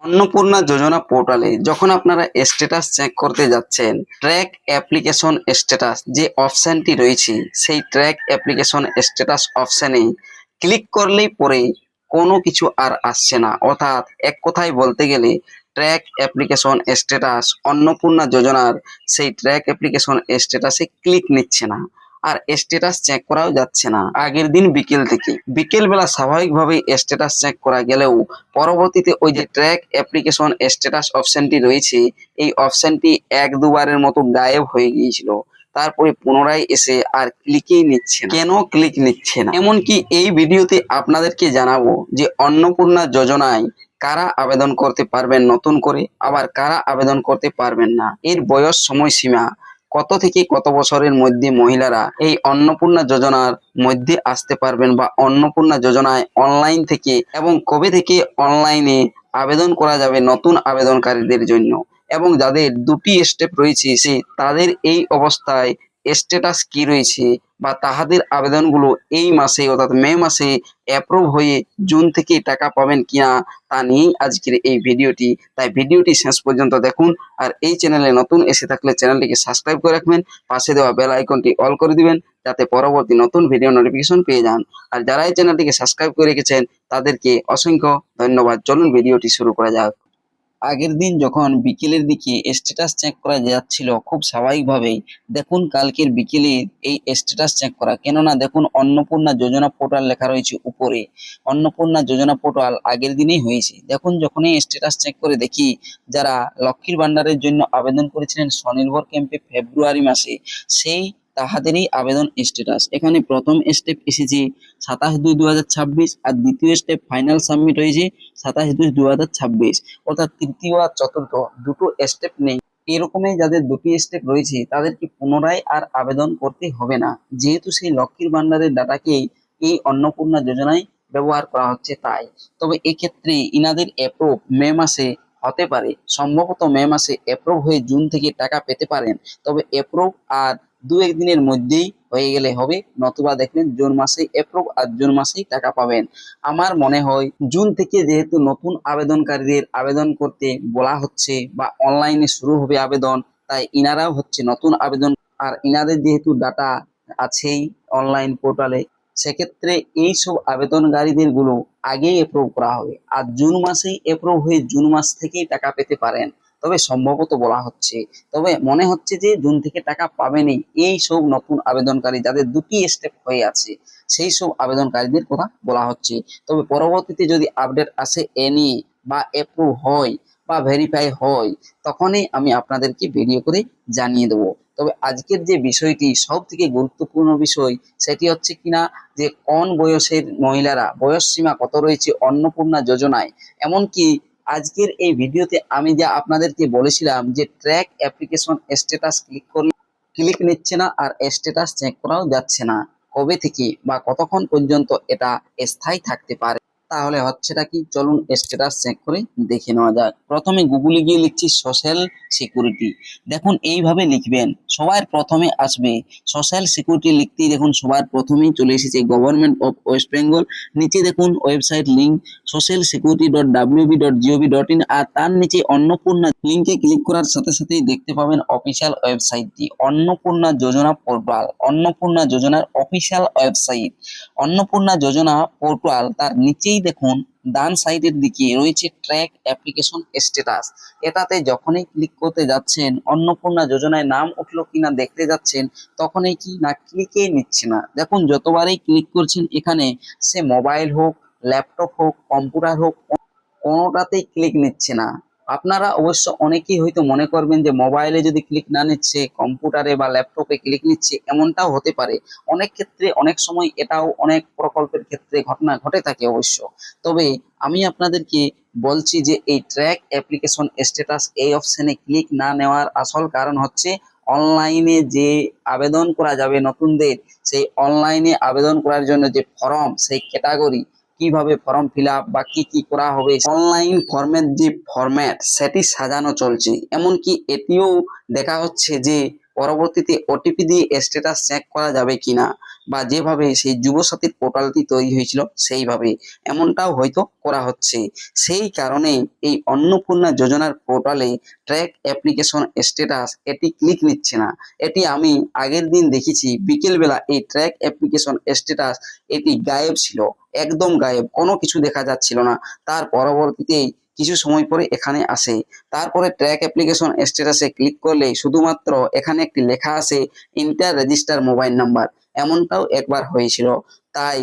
অন্নপূর্ণা যোজনা পোর্টালে যখন আপনারা স্ট্যাটাস চেক করতে যাচ্ছেন, ট্র্যাক অ্যাপ্লিকেশন স্ট্যাটাস যে অপশনটি রয়েছে সেই ট্র্যাক অ্যাপ্লিকেশন স্ট্যাটাস অপশনে ক্লিক করলেই পরে কোনো কিছু আর আসছে না। অর্থাৎ এক কথায় বলতে গেলে ট্র্যাক অ্যাপ্লিকেশন স্ট্যাটাস অন্নপূর্ণা যোজনার সেই ট্র্যাক অ্যাপ্লিকেশন স্ট্যাটাসে ক্লিক নিচ্ছে না, আর স্ট্যাটাস চেক করাও যাচ্ছে না। আগের দিন বিকেল বেলা স্বাভাবিকভাবে স্ট্যাটাস চেক করা গেলেও পরবর্তীতে ওই যে ট্র্যাক অ্যাপ্লিকেশন স্ট্যাটাস অপশনটি রয়েছে, এই অপশনটি এক দুবারের মতো গায়েব হয়ে গিয়েছিল। তারপরে পুনরায় এসে আর ক্লিকই নিচ্ছে না। কেন ক্লিক নিচ্ছে না, এমনকি এই ভিডিওতে আপনাদেরকে জানাবো যে অন্নপূর্ণা যোজনায় কারা আবেদন করতে পারবেন নতুন করে, আবার কারা আবেদন করতে পারবেন না, এর বয়স সময়সীমা কত থেকে কত বছরের মধ্যে মহিলারা এই অন্নপূর্ণা যোজনার মধ্যে আসতে পারবেন, বা অন্নপূর্ণা যোজনায় অনলাইন থেকে এবং কবে থেকে অনলাইনে আবেদন করা যাবে নতুন আবেদনকারীদের জন্য, এবং যাদের দুটি স্টেপ রয়েছে সে তাদের এই অবস্থায় স্ট্যাটাস কি রয়েছে, বা তাহাদের আবেদনগুলো এই মাসে অর্থাৎ মে মাসে অ্যাপ্রুভ হয়ে জুন থেকে টাকা পাবেন কিনা, তা নিয়েই আজকের এই ভিডিওটি। তাই ভিডিওটি শেষ পর্যন্ত দেখুন, আর এই চ্যানেলে নতুন এসে থাকলে চ্যানেলটিকে সাবস্ক্রাইব করে রাখবেন, পাশে দেওয়া বেল আইকনটি অল করে দিবেন যাতে পরবর্তী নতুন ভিডিও নোটিফিকেশন পেয়ে যান। আর যারা এই চ্যানেলটিকে সাবস্ক্রাইব করে রেখেছেন তাদেরকে অসংখ্য ধন্যবাদ। চলুন ভিডিওটি শুরু করা যাক। আগের দিন যখন বিকেলের দিকে স্ট্যাটাস চেক করা যাচ্ছিল, খুব স্বাভাবিকভাবেই দেখুন কালকের বিকেলে এই স্ট্যাটাস চেক করা, কেননা দেখুন অন্নপূর্ণা যোজনা পোর্টাল লেখা রয়েছে উপরে। অন্নপূর্ণা যোজনা পোর্টাল আগের দিনেই হয়েছে। দেখুন যখনই স্ট্যাটাস চেক করে দেখি যারা লক্ষ্মীর ভান্ডারের জন্য আবেদন করেছিলেন স্বনির্ভর ক্যাম্পে ফেব্রুয়ারি মাসে, সেই তাহাদেরই আবেদন স্ট্যাটাস। এখানে প্রথম স্টেপ এসেছে 27/2/2026, আর দ্বিতীয় স্টেপ ফাইনাল সাবমিট হয়েছে 27/2/2026। অর্থাৎ তৃতীয় আর চতুর্থ দুটো স্টেপ নেই। এরকমই যাদের দুটি স্টেপ রয়েছে তাদেরকে পুনরায় আর আবেদন করতে হবে না, যেহেতু সেই লক্ষ্মীর ভান্ডারের ডাটাকেই এই অন্নপূর্ণা যোজনায় ব্যবহার করা হচ্ছে তাই। তবে এক্ষেত্রে ইনাদের অ্যাপ্রুভ মে মাসে হতে পারে, সম্ভবত মে মাসে অ্যাপ্রুভ হয়ে জুন থেকে টাকা পেতে পারেন। তবে অ্যাপ্রুভ আর দু একদিনের মধ্যেই হয়ে গেলে হবে, নতুবা দেখবেন জুন মাসেই অ্যাপ্রুভ আর জুন মাসেই টাকা পাবেন। আমার মনে হয় জুন থেকে যেহেতু নতুন আবেদনকারীদের আবেদন করতে বলা হচ্ছে বা অনলাইনে শুরু হবে আবেদন, তাই ইনারাও হচ্ছে নতুন আবেদন। আর ইনাদের যেহেতু ডাটা আছেই অনলাইন পোর্টালে, সেক্ষেত্রে এই সব আবেদনকারীদের গুলো আগেই অ্যাপ্রুভ করা হবে, আর জুন মাসেই অ্যাপ্রুভ হয়ে জুন মাস থেকেই টাকা পেতে পারেন। তবে সম্ভবত বলা হচ্ছে, তবে মনে হচ্ছে যে জুন থেকে টাকা পাবেনই এই সব নতুন আবেদনকারী যাদের দুটি স্টেপ হয়ে আছে, সেই সব আবেদনকারীদের কথা বলা হচ্ছে। তবে পরবর্তীতে যদি আপডেট আসে এ নিয়ে, বা অ্যাপ্রুভ হয় বা ভেরিফাই হয়, তখনই আমি আপনাদেরকে ভিডিও করে জানিয়ে দেবো। তবে আজকের যে বিষয়টি সব থেকে গুরুত্বপূর্ণ বিষয়, সেটি হচ্ছে কিনা যে কোন বয়সের মহিলারা, বয়স সীমা কত রয়েছে অন্নপূর্ণা যোজনায়। এমনকি আজকের এই ভিডিওতে আমি যা আপনাদেরকে বলেছিলাম যে ট্র্যাক অ্যাপ্লিকেশন স্ট্যাটাস ক্লিক নিচ্ছে না, আর স্ট্যাটাস চেক করাও যাচ্ছে না, কবে থেকে বা কতক্ষণ পর্যন্ত এটা স্থায়ী থাকতে পারে। তাহলে হচ্ছেটা কি, চলুন স্ট্যাটাস চেক করে দেখে নেওয়া যাক। প্রথমে গুগলে গিয়ে লিখছি সোশ্যাল সিকিউরিটি। দেখুন এইভাবে লিখবেন, সবার প্রথমে আসবে সোশ্যাল সিকিউরিটি। লিখতেই দেখুন সবার প্রথমেই চলে এসেছে গভর্নমেন্ট অফ ওয়েস্ট বেঙ্গল। নিচে দেখুন ওয়েবসাইট লিঙ্ক socialsecurity.wb.gov.in, আর তার নিচে অন্নপূর্ণা লিঙ্কে ক্লিক করার সাথে সাথেই দেখতে পাবেন অফিসিয়াল ওয়েবসাইটটি, অন্নপূর্ণা যোজনা পোর্টাল, অন্নপূর্ণা যোজনার অফিসিয়াল ওয়েবসাইট অন্নপূর্ণা যোজনা পোর্টাল। তার নিচেই দেখুন ডান সাইডের দিকে রয়েছে ট্র্যাক অ্যাপ্লিকেশন স্ট্যাটাস। এটাতে যখনই ক্লিক করতে যাচ্ছেন, অন্নপূর্ণা যোজনায় নাম উঠলো কিনা দেখতে যাচ্ছেন, তখনই কি না ক্লিকে নিচ্ছে না। দেখুন যতবারই ক্লিক করছেন এখানে, সে মোবাইল হোক, ল্যাপটপ হোক, কম্পিউটার হোক, কোনোটাতেই ক্লিক নিচ্ছে না। আপনারা অবশ্য অনেকেই হয়তো মনে করবেন যে মোবাইলে যদি ক্লিক না নিচ্ছে, কম্পিউটারে বা ল্যাপটপে ক্লিক নিচ্ছে, এমনটাও হতে পারে। অনেক ক্ষেত্রে অনেক সময় এটাও অনেক প্রকল্পের ক্ষেত্রে ঘটনা ঘটে থাকে অবশ্য। তবে আমি আপনাদেরকে বলছি যে এই ট্র্যাক অ্যাপ্লিকেশন স্ট্যাটাস এই অপশনে ক্লিক না নেওয়ার আসল কারণ হচ্ছে অনলাইনে যে আবেদন করা যাবে নতুনদের, সেই অনলাইনে আবেদন করার জন্য যে ফর্ম, সেই ক্যাটাগরি, কিভাবে ফর্ম ফিল আপ বা কি কি করা হবে, অনলাইন ফর্মের যে ফরম্যাট সেটি সাজানো চলছে। এমনকি এটিও দেখা হচ্ছে যে পরবর্তীতে ওটিপি দিয়ে স্ট্যাটাস চেক করা যাবে কিনা, বা যেভাবে সেই যুবসাথীর পোর্টালটি তৈরি হয়েছিল সেইভাবে এমনটাও হয়তো করা হচ্ছে। সেই কারণে এই অন্নপূর্ণা যোজনার পোর্টালে ট্র্যাক অ্যাপ্লিকেশন স্ট্যাটাস এটি ক্লিক নিচ্ছে না। এটি আমি আগের দিন দেখেছি বিকেলবেলা এই ট্র্যাক অ্যাপ্লিকেশন স্ট্যাটাস এটি গায়েব ছিল, একদম গায়েব, কোনো কিছু দেখা যাচ্ছিল না। তার পরবর্তীতে কিছু সময় পরে এখানে আসে, তারপরে ট্র্যাক অ্যাপ্লিকেশন স্ট্যাটাসে ক্লিক করলে শুধুমাত্র এখানে একটি লেখা আছে ইন্টার রেজিস্টার মোবাইল নাম্বার, এমনটাও একবার হয়েছিল। তাই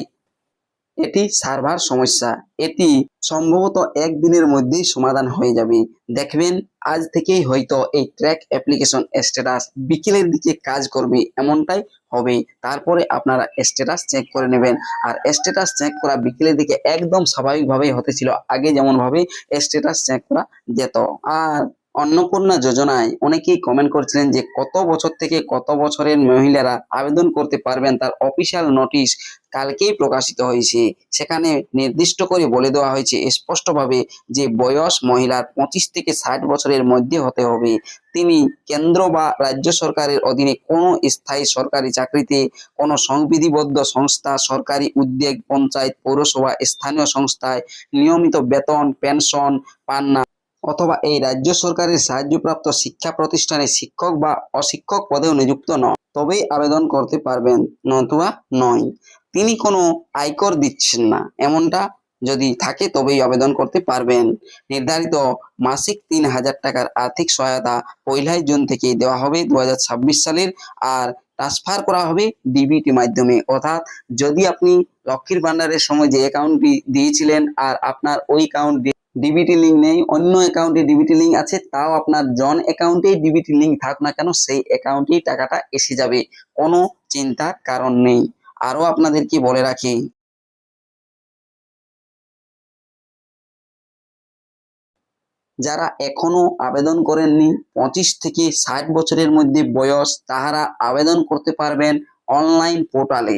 এটি সার্ভার সমস্যা, এটি সম্ভবত একদিনের মধ্যেই সমাধান হয়ে যাবে। দেখবেন আজ থেকেই হয়তো এই ট্র্যাক অ্যাপ্লিকেশন স্ট্যাটাস বিকেলের দিকে কাজ করবে, এমনটাই হবে। তারপরে আপনারা স্ট্যাটাস চেক করে নেবেন। আর স্ট্যাটাস চেক করা বিকেলের দিকে একদম স্বাভাবিকভাবেই হতেছিল, আগে যেমন ভাবে স্ট্যাটাস চেক করা যেত। আর অন্নপূর্ণা যোজনায় অনেকেই কমেন্ট করছিলেন যে কত বছর থেকে কত বছরের মহিলারা আবেদন করতে পারবেন, তার অফিসিয়াল নোটিশ কালকেই প্রকাশিত হয়েছে। সেখানে নির্দিষ্ট করে বলে দেওয়া হয়েছে স্পষ্টভাবে যে বয়স মহিলার 25 থেকে 60 বছরের মধ্যে হতে হবে। তিনি কেন্দ্র বা রাজ্য সরকারের অধীনে কোনো স্থায়ী সরকারি চাকরিতে, কোনো সংবিধিবদ্ধ সংস্থা, সরকারি উদ্যোগ, পঞ্চায়েত, পৌরসভা, স্থানীয় সংস্থায় নিয়মিত বেতন পেনশন পান না, অথবা এই রাজ্য সরকারের সাহায্যপ্রাপ্ত শিক্ষা প্রতিষ্ঠানে শিক্ষক বা অশিক্ষক পদেও নিযুক্ত নন, তবেই আবেদন করতে পারবেন, নতুবা নয়। তিনি কোনো আয়কর দিচ্ছেন না, এমনটা যদি থাকে তবেই আবেদন করতে পারবেন। নির্ধারিত মাসিক 3,000 টাকার আর্থিক সহায়তা 1 জুন থেকে দেওয়া হবে 2026 সালের। আর ট্রান্সফার করা হবে ডিবিটি মাধ্যমে, অর্থাৎ যদি আপনি লক্ষ্মীর ভান্ডারের সময় যে অ্যাকাউন্টটি দিয়েছিলেন আর আপনার ওই অ্যাকাউন্ট ডিবিটি লিঙ্ক নেই, অন্য অ্যাকাউন্টে ডিবিটি লিঙ্ক আছে, তাও আপনার জন অ্যাকাউন্টেই ডিবিটি লিঙ্ক থাক না কেন সেই অ্যাকাউন্টেই টাকাটা এসে যাবে, কোনো চিন্তার কারণ নেই। আরো আপনাদেরকে বলে রাখি, যারা এখনো আবেদন করেননি, 25 থেকে 60 বছরের মধ্যে বয়স, তাহারা আবেদন করতে পারবেন অনলাইন পোর্টালে,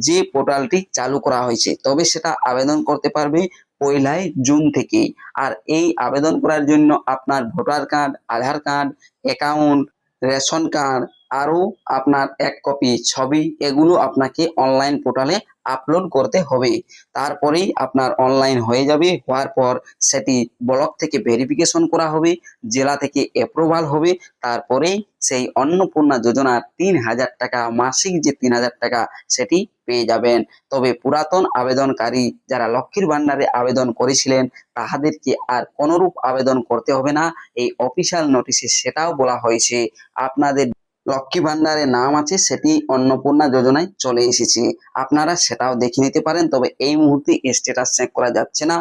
যে পোর্টালটি চালু করা হয়েছে। তবে সেটা আবেদন করতে পারবে 1 জুন থেকে। আর এই আবেদন করার জন্য আপনার ভোটার কার্ড, আধার কার্ড, অ্যাকাউন্ট, রেশন কার্ড, আরও আপনার 1 কপি ছবি, এগুলো আপনাকে অনলাইন পোর্টালে আপলোড করতে হবে। তারপরেই আপনার অনলাইন হয়ে যাবে। হওয়ার পর সেটি ব্লক থেকে ভেরিফিকেশন করা হবে, জেলা থেকে অ্যাপ্রুভাল হবে। তারপরেই সেই অন্নপূর্ণা যোজনার 3,000 টাকা, মাসিক যে 3,000 টাকা সেটি পেয়ে যাবেন। তবে পুরাতন আবেদনকারী যারা লক্ষ্মীর ভান্ডারে আবেদন করেছিলেন তাহাদেরকে আর কোনরূপ আবেদন করতে হবে না। এই অফিসিয়াল নোটিশে সেটাও বলা হয়েছে, আপনাদের লক্ষ্মী ভান্ডারে নাম আছে সেটি অন্নপূর্ণা যোজনায় চলে এসেছে, আপনারা সেটাও দেখে নিতে পারেন। তবে এই মুহূর্তে স্ট্যাটাস চেক করা যাচ্ছে না,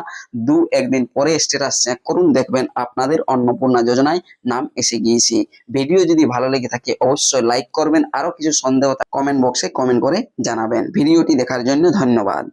2-1 দিন পরে স্ট্যাটাস চেক করুন, দেখবেন আপনাদের অন্নপূর্ণা যোজনায় নাম এসে গিয়েছে। ভিডিও যদি ভালো লেগে থাকে অবশ্যই লাইক করবেন, আরো কিছু সন্দেহ কমেন্ট বক্সে কমেন্ট করে জানাবেন। ভিডিওটি দেখার জন্য ধন্যবাদ।